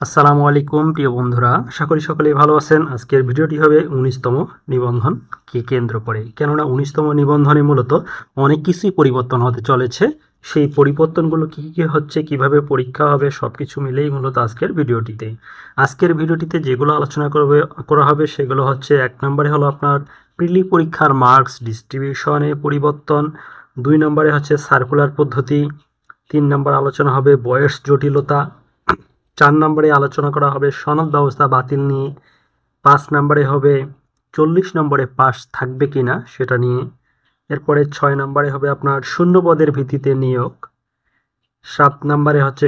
আসসালামু আলাইকুম প্রিয় বন্ধুরা, আশা করি সকলেই ভালো আছেন। আজকের ভিডিওটি হবে ১৯তম নিবন্ধনকে কেন্দ্র করে। কেননা ১৯তম নিবন্ধনে মূলত অনেক কিছুই পরিবর্তন হতে চলেছে। সেই পরিবর্তনগুলো কী কী হচ্ছে, কিভাবে পরীক্ষা হবে, সব কিছু মিলেই মূলত আজকের ভিডিওটিতে যেগুলো আলোচনা করা হবে সেগুলো হচ্ছে, ১ নম্বরে হলো আপনার প্রিলি পরীক্ষার মার্কস ডিস্ট্রিবিউশনে পরিবর্তন, ২ নম্বরে হচ্ছে সার্কুলার পদ্ধতি, ৩ নম্বর আলোচনা হবে বয়স জটিলতা, ৪ নম্বরে আলোচনা করা হবে সনদ ব্যবস্থা বাতিল নিয়ে, ৫ নম্বরে হবে ৪০ নম্বরে পাস থাকবে কিনা সেটা নিয়ে, এরপরে ৬ নম্বরে হবে আপনার শূন্যপদের ভিত্তিতে নিয়োগ, ৭ নম্বরে হচ্ছে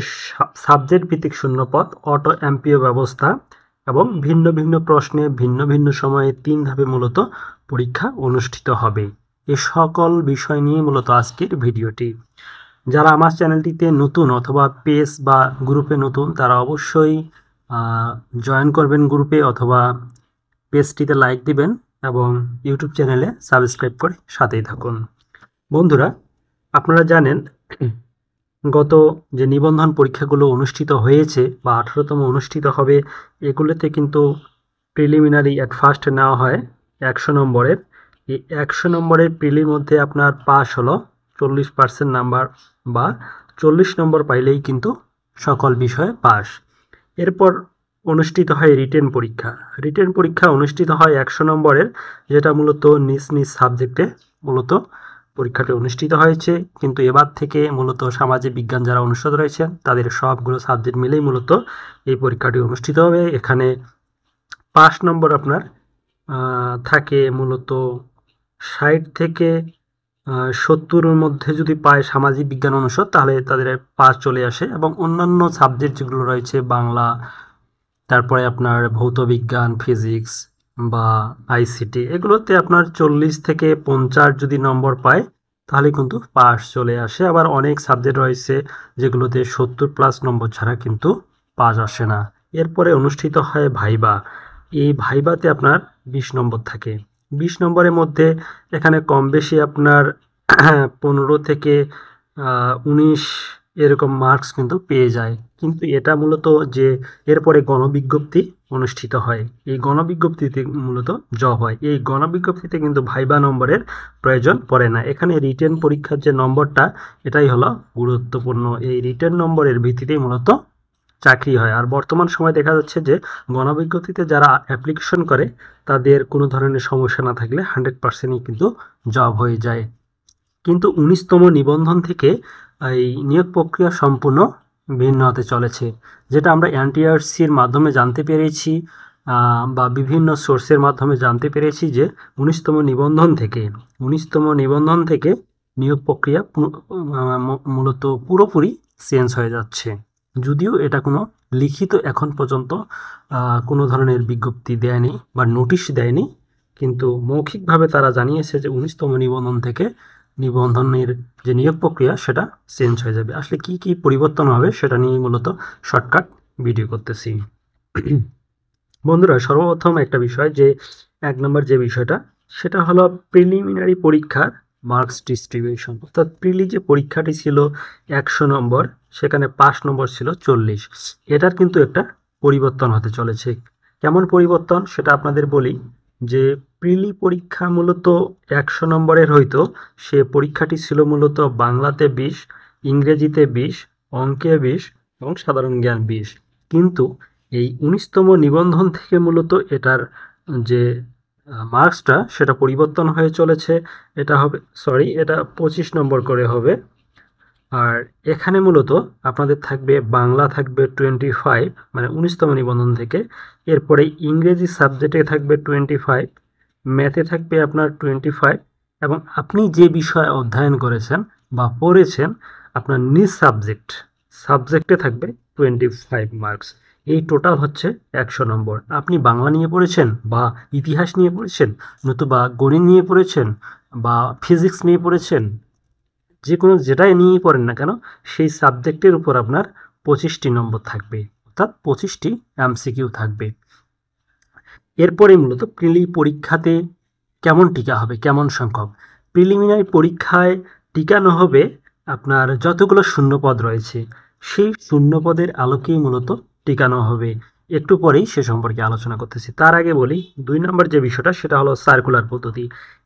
সাবজেক্ট ভিত্তিক শূন্যপদ, অটো এমপিও ব্যবস্থা এবং ভিন্ন ভিন্ন প্রশ্নে ভিন্ন ভিন্ন সময়ে ৩ ধাপে মূলত পরীক্ষা অনুষ্ঠিত হবে। এ সকল বিষয় নিয়ে মূলত আজকের ভিডিওটি। যারা আমার চ্যানেলটিতে নতুন অথবা পেজ বা গ্রুপে নতুন, তারা অবশ্যই জয়েন করবেন গ্রুপে অথবা পেজটিতে লাইক দিবেন এবং ইউটিউব চ্যানেলে সাবস্ক্রাইব করে সাথেই থাকুন। বন্ধুরা, আপনারা জানেন গত যে নিবন্ধন পরীক্ষাগুলো অনুষ্ঠিত হয়েছে বা 18তম অনুষ্ঠিত হবে, এগুলোতে কিন্তু প্রিলিমিনারি অ্যাট ফার্স্ট নেওয়া হয় 100 নম্বরের। এই 100 নম্বরের প্রিলির মধ্যে আপনার পাস হলো 40% নাম্বার বা 40 নম্বর পাইলেই কিন্তু সকল বিষয়ে পাস। এরপর অনুষ্ঠিত হয় রিটেন পরীক্ষা অনুষ্ঠিত হয় 100 নম্বরের, যেটা মূলত নিজ নিজ সাবজেক্টে মূলত পরীক্ষাটি অনুষ্ঠিত হয়েছে। কিন্তু এবার থেকে মূলত সামাজিক বিজ্ঞান যারা অনুষদ রয়েছেন তাদের সবগুলো সাবজেক্ট মিলেই মূলত এই পরীক্ষাটি অনুষ্ঠিত হবে। এখানে পাস নম্বর আপনার থাকে মূলত 60 থেকে 70-এর মধ্যে যদি পায় সামাজিক বিজ্ঞান অনুষদ, তাহলে তাদের পাস চলে আসে। এবং অন্যান্য সাবজেক্ট যেগুলো রয়েছে, বাংলা, তারপরে আপনার ভৌত বিজ্ঞান, ফিজিক্স বা আইসিটি, এগুলোতে আপনার 40 থেকে 50 যদি নম্বর পায় তাহলে কিন্তু পাস চলে আসে। আবার অনেক সাবজেক্ট রয়েছে যেগুলোতে 70+ নম্বর ছাড়া কিন্তু পাস আসে না। এরপরে অনুষ্ঠিত হয় ভাইবা। এই ভাইবাতে আপনার 20 নম্বর থাকে। 20 নম্বরের মধ্যে এখানে কম বেশি আপনার 15 থেকে 19 এরকম মার্কস কিন্তু পেয়ে যায়। কিন্তু এটা মূলত যে এরপরে গণবিজ্ঞপ্তি অনুষ্ঠিত হয়, এই গণবিজ্ঞপ্তিতে মূলত জব হয়। এই গণবিজ্ঞপ্তিতে কিন্তু ভাইবা নম্বরের প্রয়োজন পড়ে না। এখানে রিটেন পরীক্ষার যে নম্বরটা, এটাই হলো গুরুত্বপূর্ণ। এই রিটেন নম্বরের ভিত্তিতেই মূলত চাকরি হয়। আর বর্তমান সময় দেখা যাচ্ছে যে গণবিজ্ঞপ্তিতে যারা অ্যাপ্লিকেশন করে তাদের কোনো ধরনের সমস্যা না থাকলে 100%ই কিন্তু জব হয়ে যায়। কিন্তু 19তম নিবন্ধন থেকে এই নিয়োগ প্রক্রিয়া সম্পূর্ণ ভিন্ন হতে চলেছে, যেটা আমরা এনটিআরসির মাধ্যমে জানতে পেরেছি বা বিভিন্ন সোর্সের মাধ্যমে জানতে পেরেছি যে 19তম নিবন্ধন থেকে নিয়োগ প্রক্রিয়া মূলত পুরোপুরি চেঞ্জ হয়ে যাচ্ছে। যদিও এটা কোনো লিখিত এখন পর্যন্ত কোনো ধরনের বিজ্ঞপ্তি দেয়নি বা নোটিশ দেয়নি, কিন্তু মৌখিকভাবে তারা জানিয়েছে যে 19তম নিবন্ধন থেকে নিবন্ধনের যে নিয়োগ প্রক্রিয়া সেটা চেঞ্জ হয়ে যাবে। আসলে কি কি পরিবর্তন হবে সেটা নিয়ে মূলত শর্টকাট ভিডিও করতেছি। বন্ধুরা, সর্বপ্রথম একটা বিষয়, যে 1 নম্বর যে বিষয়টা, সেটা হলো প্রিলিমিনারি পরীক্ষার মার্কস ডিস্ট্রিবিউশন। অর্থাৎ প্রিলি যে পরীক্ষাটি ছিল 100 নম্বর, সেখানে পাস নম্বর ছিল 40। এটার কিন্তু একটা পরিবর্তন হতে চলেছে। কেমন পরিবর্তন সেটা আপনাদের বলি। যে প্রিলি পরীক্ষা মূলত 100 নম্বরের হইতো, সে পরীক্ষাটি ছিল মূলত বাংলাতে 20, ইংরেজিতে 20, অঙ্কে 20 এবং সাধারণ জ্ঞান 20। কিন্তু এই 19তম নিবন্ধন থেকে মূলত এটার যে মার্কসটা সেটা পরিবর্তন হয়ে চলেছে। এটা 25 নম্বর করে হবে। আর এখানে মূলত আপনাদের থাকবে বাংলা থাকবে 25, মানে 19তম নিবন্ধন থেকে। এরপরে ইংরেজি সাবজেক্টে থাকবে 25, ম্যাথে থাকবে আপনার 25, এবং আপনি যে বিষয় অধ্যয়ন করেছেন বা পড়েছেন আপনার নিজ সাবজেক্টে থাকবে 25 মার্কস। এই টোটাল হচ্ছে 100 নম্বর। আপনি বাংলা নিয়ে পড়েছেন বা ইতিহাস নিয়ে পড়েছেন, নতুবা গণিত নিয়ে পড়েছেন বা ফিজিক্স নিয়ে পড়েছেন, যে কোনো যেটাই নিয়েই পড়েন না কেন, সেই সাবজেক্টের উপর আপনার 25টি নম্বর থাকবে, অর্থাৎ 25টি এমসিকিউ থাকবে। এরপরে মূলত প্রিলি পরীক্ষাতে কেমন টিকা হবে, কেমন সংখ্যক। প্রিলিমিনারি পরীক্ষায় টিকানো হবে আপনার যতগুলো শূন্যপদ রয়েছে, সেই শূন্যপদের আলোকেই মূলত টিকানো হবে, একটু পরেই সে সম্পর্কে আলোচনা করতেছি। তার আগে বলি 2 নম্বর যে বিষয়টা সেটা হলো সার্কুলার পদ্ধতি।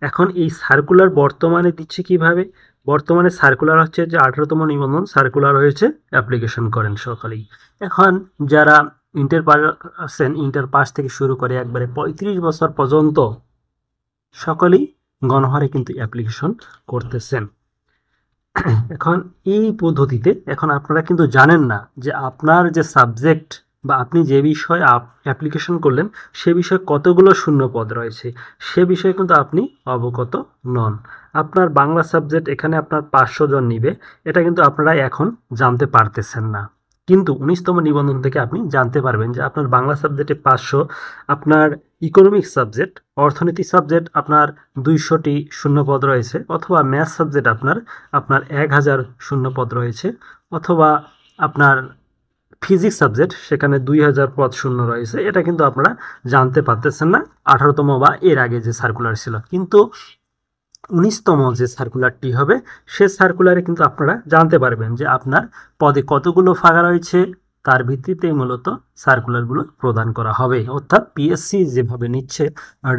এখন এই সার্কুলার বর্তমানে দিচ্ছে কিভাবে? বর্তমানে সার্কুলার হচ্ছে যে 18তম নিবন্ধন সার্কুলার হয়েছে, অ্যাপ্লিকেশন করেন সকালেই। এখন যারা ইন্টার পাস আছেন, ইন্টার পাস থেকে শুরু করে একবারে 35 বছর পর্যন্ত সকলেই গণহারে কিন্তু অ্যাপ্লিকেশন করতেছেন। এখন এই পদ্ধতিতে এখন আপনারা কিন্তু জানেন না যে আপনার যে সাবজেক্ট বা আপনি যে বিষয়ে অ্যাপ্লিকেশন করলেন সে বিষয়ে কতগুলো শূন্য পদ রয়েছে, সে বিষয়ে কিন্তু আপনি অবগত নন। আপনার বাংলা সাবজেক্ট এখানে আপনার 500 জন নিবে, এটা কিন্তু আপনারা এখন জানতে পারতেছেন না। কিন্তু 19তম নিবন্ধন থেকে আপনি জানতে পারবেন যে আপনার বাংলা সাবজেক্টে 500, আপনার ইকোনমিক্স সাবজেক্ট অর্থনীতি সাবজেক্ট আপনার 200টি শূন্যপদ রয়েছে, অথবা ম্যাথ সাবজেক্ট আপনার 1000 শূন্যপদ রয়েছে, অথবা আপনার ফিজিক্স সাবজেক্ট সেখানে 2000 পদ শূন্য রয়েছে। এটা কিন্তু আপনারা জানতে পারতেছেন না 18তম বা এর আগে যে সার্কুলার ছিল। কিন্তু 19তম যে সার্কুলারটি হবে সে সার্কুলারে কিন্তু আপনারা জানতে পারবেন যে আপনার পদে কতগুলো ফাঁকা রয়েছে, তার ভিত্তিতে মূলত সার্কুলারগুলো প্রদান করা হবে। অর্থাৎ পিএসসি যেভাবে নিচ্ছে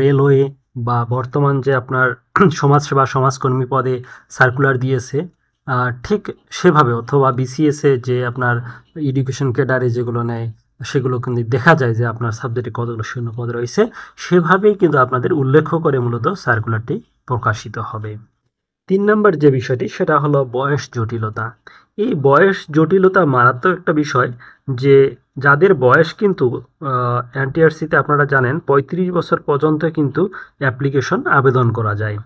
রেলওয়ে বা বর্তমান যে আপনার সমাজসেবা সমাজকর্মী পদে সার্কুলার দিয়েছে, ঠিক সেভাবে, অথবা বিসিএসে যে আপনার এডুকেশন ক্যাডারে যেগুলো নেয় সেগুলো কিন্তু দেখা যায় যে আপনার সাবজেক্টে কতগুলো শূন্য পদ রয়েছে, সেভাবেই কিন্তু আপনাদের উল্লেখ করে মূলত সার্কুলারটি প্রকাশিত হবে। 3 নম্বর যে বিষয়টি সেটা হলো বয়স জটিলতা। এই বয়স জটিলতা মারাত্মক একটা বিষয়, যে যাদের বয়স কিন্তু এনটিআরসিতে আপনারা জানেন 35 বছর পর্যন্ত কিন্তু অ্যাপ্লিকেশন আবেদন করা যায়।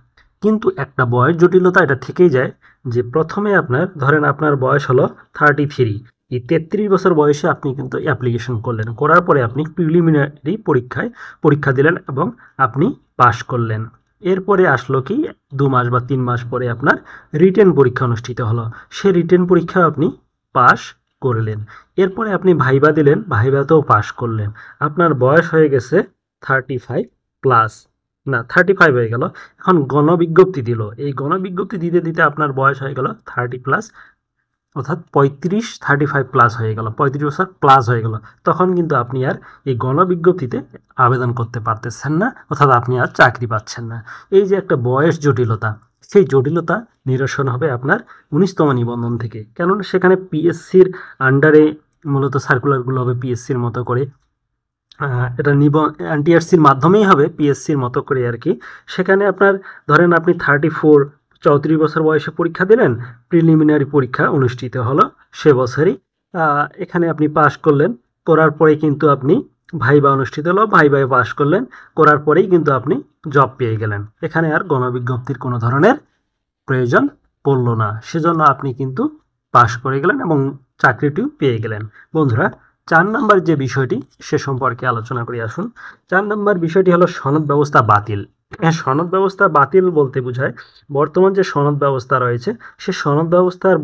কিন্তু একটা বয়স জটিলতা এটা থেকেই যায় যে প্রথমে ধরেন আপনার বয়স হলো 33, এই 33 বছর বয়সে আপনি কিন্তু অ্যাপ্লিকেশন করলেন, করার পরে আপনি প্রিলিমিনারি পরীক্ষা দিলেন এবং আপনি পাশ করলেন। এরপরে আসলো কি 2 মাস বা 3 মাস পরে আপনার রিটেন পরীক্ষা অনুষ্ঠিত হলো, সেই রিটেন পরীক্ষা আপনি পাশ করলেন। এরপরে আপনি ভাইবা দিলেন, ভাইবাতেও পাশ করলেন। আপনার বয়স হয়ে গেছে 35 প্লাস, না 35 হয়ে গেল। এখন গণবিজ্ঞপ্তি দিল, এই গণবিজ্ঞপ্তি দিতে দিতে আপনার বয়স হয়ে গেল 30 প্লাস, অর্থাৎ 35 প্লাস হয়ে গেল, 35 বছর প্লাস হয়ে গেল। তখন কিন্তু আপনি আর এই গণবিজ্ঞপ্তিতে আবেদন করতে পারতেছেন না, অর্থাৎ আপনি আর চাকরি পাচ্ছেন না। এই যে একটা বয়স জটিলতা, সেই জটিলতা নিরসন হবে আপনার 19তম নিবন্ধন থেকে। কেননা সেখানে পিএসসির আন্ডারে মূলত সার্কুলারগুলো হবে পিএসসির মতো করে, এটা এনটিআরসির মাধ্যমেই হবে পিএসসির মতো করে আর কি। সেখানে আপনার ধরেন আপনি 34 বছর বয়সে পরীক্ষা দিলেন, প্রিলিমিনারি পরীক্ষা অনুষ্ঠিত হলো সে বছরই, এখানে আপনি পাশ করলেন, করার পরে কিন্তু আপনি ভাইবা অনুষ্ঠিত হলো, ভাইবায় পাশ করলেন, করার পরেই কিন্তু আপনি জব পেয়ে গেলেন। এখানে আর গণবিজ্ঞপ্তির কোনো ধরনের প্রয়োজন পড়লো না, সেজন্য আপনি কিন্তু পাশ করে গেলেন এবং চাকরিটিও পেয়ে গেলেন। বন্ধুরা, 4 নম্বর যে বিষয়টি সে সম্পর্কে আলোচনা করে আসুন। 4 নম্বর বিষয়টি হলো সনদ ব্যবস্থা বাতিল। সনদ ব্যবস্থা বাতিল বলতে বোঝায় বর্তমান যে সনদ ব্যবস্থা রয়েছে সে সনদ ব্যবস্থার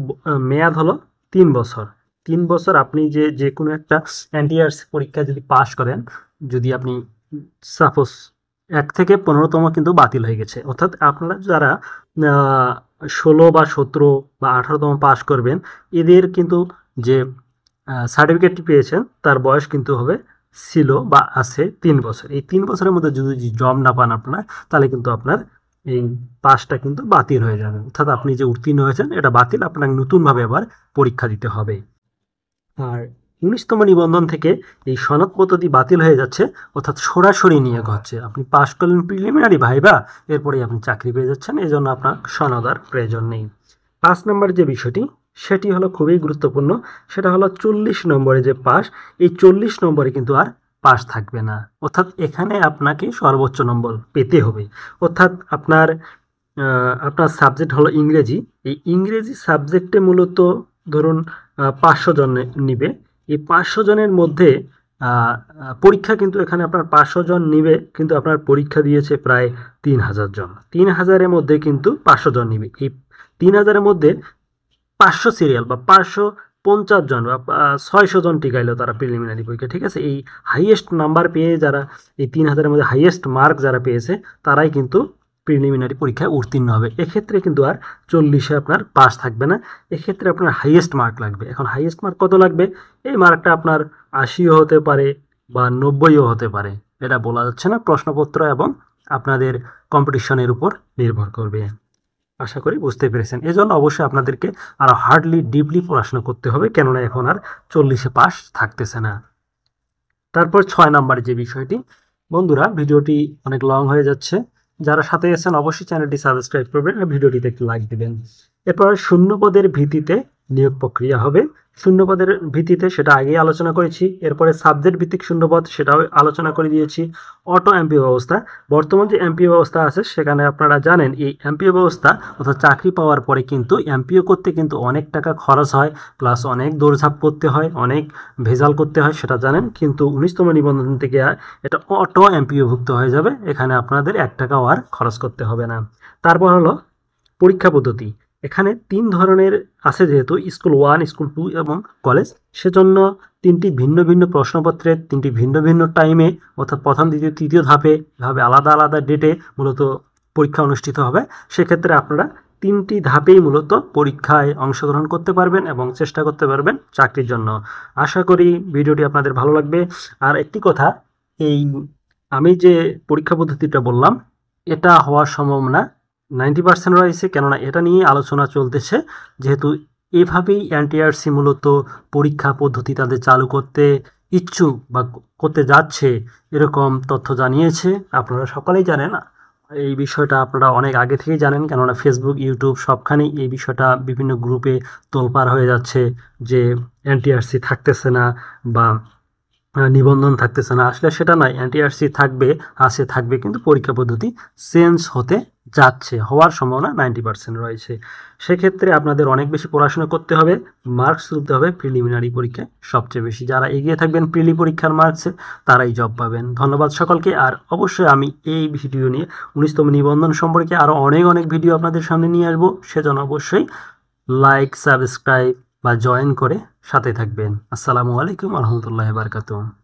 মেয়াদ হলো 3 বছর। 3 বছর আপনি যে কোনো একটা এনটিআরসি পরীক্ষা যদি পাশ করেন, যদি আপনি সাপোজ 1 থেকে 15তম কিন্তু বাতিল হয়ে গেছে, অর্থাৎ আপনারা যারা 16 বা 17 বা 18তম পাশ করবেন, এদের কিন্তু যে সার্টিফিকেটটি পেয়েছেন তার বয়স কিন্তু ছিল বা আছে 3 বছর। এই 3 বছরের মধ্যে যদি জব না পান আপনারা, তাহলে কিন্তু আপনার এই পাসটা কিন্তু বাতিল হয়ে যাবে, অর্থাৎ আপনি যে উত্তীর্ণ হয়েছেন এটা বাতিল, আপনাকে নতুনভাবে আবার পরীক্ষা দিতে হবে। আর 19তম নিবন্ধন থেকে এই সনদ পদ্ধতি বাতিল হয়ে যাচ্ছে, অর্থাৎ সরাসরি নিয়োগ হচ্ছে। আপনি পাশ করলেন প্রিলিমিনারি ভাইবা, এরপরে আপনি চাকরি পেয়ে যাচ্ছেন, এই জন্য আপনার সনদ আর প্রয়োজন নেই। 5 নম্বর যে বিষয়টি সেটি হলো খুবই গুরুত্বপূর্ণ, সেটা হলো 40 নম্বরে যে পাস, এই 40 নম্বরে কিন্তু আর পাস থাকবে না, অর্থাৎ এখানে আপনাকে সর্বোচ্চ নম্বর পেতে হবে। অর্থাৎ আপনার সাবজেক্ট হলো ইংরেজি, এই ইংরেজি সাবজেক্টে মূলত ধরুন 500 জন নিবে, এই 500 জনের মধ্যে পরীক্ষা কিন্তু এখানে আপনার 500 জন নিবে, কিন্তু আপনার পরীক্ষা দিয়েছে প্রায় 3000 জন। 3000-এর মধ্যে কিন্তু 500 জন নিবে, এই 3000-এর মধ্যে 500 সিরিয়াল বা 550 জন বা 600 জন টিকাইলো তারা প্রিলিমিনারি পরীক্ষা, ঠিক আছে। এই হাইয়েস্ট নাম্বার পেয়ে যারা, এই 3000-এর মধ্যে হাইয়েস্ট মার্ক যারা পেয়েছে তারাই কিন্তু প্রিলিমিনারি পরীক্ষায় উত্তীর্ণ হবে। এক্ষেত্রে কিন্তু আর 40-এ আপনার পাস থাকবে না, এক্ষেত্রে আপনার হাইয়েস্ট মার্ক লাগবে। এখন হাইয়েস্ট মার্ক কত লাগবে? এই মার্কটা আপনার 80ও হতে পারে বা 90ও হতে পারে, এটা বলা যাচ্ছে না। প্রশ্নপত্র এবং আপনাদের কম্পিটিশনের উপর নির্ভর করবে। আশা করি বুঝতে পেরেছেন। এজন্য অবশ্যই আপনাদেরকে আরও হার্ডলি ডিপলি পড়াশোনা করতে হবে, কেননা এখন আর 40-এ পাস থাকতেছে না। তারপর 6 নম্বর যে বিষয়টি, বন্ধুরা ভিডিওটি অনেক লং হয়ে যাচ্ছে, যারা সাথে আছেন অবশ্যই চ্যানেলটি সাবস্ক্রাইব করবেন আর ভিডিওটিতে একটি লাইক দিবেন। এরপর শূন্যপদের ভিত্তিতে নিয়োগ প্রক্রিয়া হবে। শূন্যপদের ভিত্তিতে সেটা আগেই আলোচনা করেছি। এরপরে সাবজেক্ট ভিত্তিক শূন্যপদ, সেটাও আলোচনা করে দিয়েছি। অটো এমপিও ব্যবস্থা, বর্তমান যে এমপিও ব্যবস্থা আছে সেখানে আপনারা জানেন এই এমপিও ব্যবস্থা অর্থাৎ চাকরি পাওয়ার পরে কিন্তু এমপিও করতে কিন্তু অনেক টাকা খরচ হয়, প্লাস অনেক দৌড়ঝাঁপ করতে হয়, অনেক ভেজাল করতে হয়, সেটা জানেন। কিন্তু 19তম নিবন্ধন থেকে এটা অটো এমপিওভুক্ত হয়ে যাবে, এখানে আপনাদের 1 টাকাও আর খরচ করতে হবে না। তারপর হলো পরীক্ষা পদ্ধতি। এখানে 3 ধরনের আছে, যেহেতু স্কুল 1, স্কুল 2 এবং কলেজ, সেজন্য 3টি ভিন্ন ভিন্ন প্রশ্নপত্রের 3টি ভিন্ন ভিন্ন টাইমে অর্থাৎ প্রথম, দ্বিতীয়, তৃতীয় ধাপে এভাবে আলাদা আলাদা ডেটে মূলত পরীক্ষা অনুষ্ঠিত হবে। সেক্ষেত্রে আপনারা 3টি ধাপেই মূলত পরীক্ষায় অংশগ্রহণ করতে পারবেন এবং চেষ্টা করতে পারবেন চাকরির জন্য। আশা করি ভিডিওটি আপনাদের ভালো লাগবে। আর একটি কথা, এই আমি যে পরীক্ষা পদ্ধতিটা বললাম এটা হওয়ার সম্ভাবনা 90% রয়েছে, কেননা এটা নিয়ে আলোচনা চলতেছে। যেহেতু এভাবেই এনটিআরসি মূলত পরীক্ষা পদ্ধতি তাদের চালু করতে ইচ্ছুক বা করতে যাচ্ছে, এরকম তথ্য জানিয়েছে। আপনারা সকলেই জানেন এই বিষয়টা, আপনারা অনেক আগে থেকেই জানেন, কেননা ফেসবুক, ইউটিউব সবখানেই এই বিষয়টা বিভিন্ন গ্রুপে তোলপাড় হয়ে যাচ্ছে যে এনটিআরসি থাকতেছে না বা নিবন্ধন থাকতেছে না। আসলে সেটা নয়, এনটিআরসি থাকবে, কিন্তু পরীক্ষা পদ্ধতি চেঞ্জ হতে যাচ্ছে, হওয়ার সম্ভাবনা 90% রয়েছে। সেক্ষেত্রে আপনাদের অনেক বেশি পড়াশোনা করতে হবে, মার্কস তুলতে হবে প্রিলিমিনারি পরীক্ষায় সবচেয়ে বেশি। যারা এগিয়ে থাকবেন প্রিলি পরীক্ষার মার্কসে তারাই জব পাবেন। ধন্যবাদ সকলকে। আর অবশ্যই আমি এই ভিডিও নিয়ে 19তম নিবন্ধন সম্পর্কে আরও অনেক ভিডিও আপনাদের সামনে নিয়ে আসবো, সেজন্য অবশ্যই লাইক, সাবস্ক্রাইব বা জয়েন করে সাথে থাকবেন। আসসালামু আলাইকুম রহমতুল্লাহি ওয়া বারাকাতুহু।